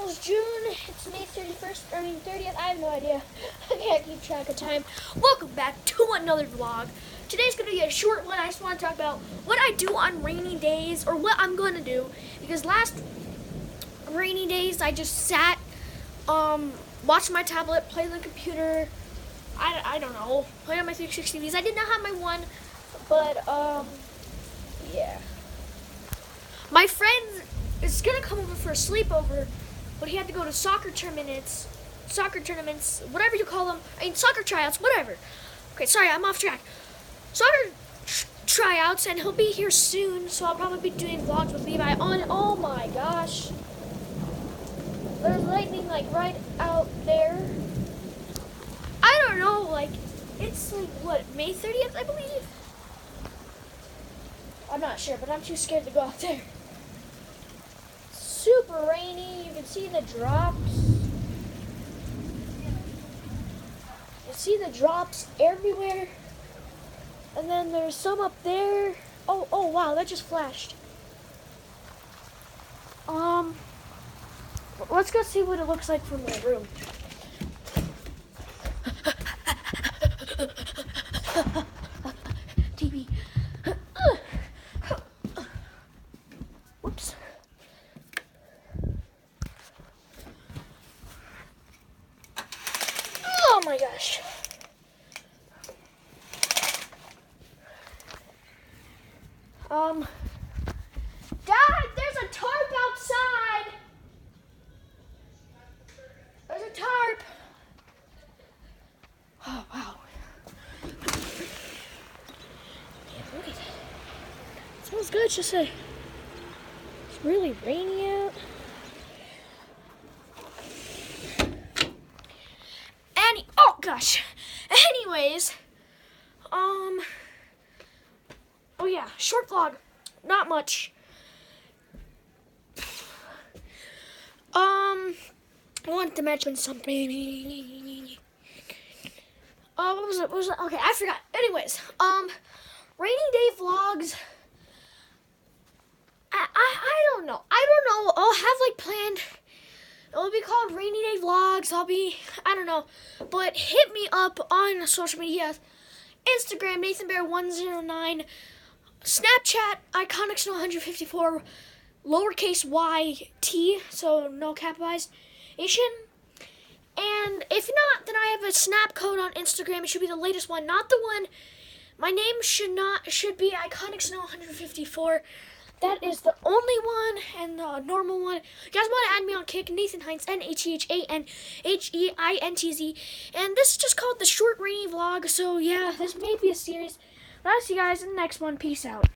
is June. It's May 31st, I mean 30th. I have no idea. I can't keep track of time. Welcome back to another vlog. Today's going to be a short one. I just want to talk about what I do on rainy days, or what I'm going to do. Because last rainy days, I just sat, watched my tablet, played on the computer. I don't know, played on my 360 Vs. I did not have my one, but, yeah. My friend is going to come over for a sleepover, but he had to go to soccer tournaments, whatever you call them. I mean, soccer tryouts, whatever. Okay, sorry, I'm off track. Soccer tryouts, and he'll be here soon, so I'll probably be doing vlogs with Levi on. Oh my gosh. There's lightning, like, right out there. I don't know, like, it's like, what, May 30th, I believe? I'm not sure, but I'm too scared to go out there. Super rainy. You can see the drops. You see the drops everywhere. And then there's some up there. Oh wow, that just flashed. Let's go see what it looks like from my room. TV. Whoops. Oh my gosh. Dad, there's a tarp outside. There's a tarp. Oh, wow. Yeah, look at that. Smells good, just say. It's really rainy out. Oh gosh. Anyways, oh yeah, short vlog. Not much. I wanted to mention something. What was it? Okay, I forgot. Anyways, rainy day vlogs. I don't know. I'll have like planned. It'll be called Rainy Day Vlogs. I don't know. But hit me up on social media. Instagram, NathanBear109. Snapchat, IconicSnow154. Lowercase YT, so no capitalization. And if not, then I have a snap code on Instagram. It should be the latest one, not the one. My name should be IconicSnow154. That is the only one and the normal one. You guys want to add me on Kick? Nathan Heinz, NathanHeintz. And this is just called the short rainy vlog. So yeah, this may be a series. But I'll see you guys in the next one. Peace out.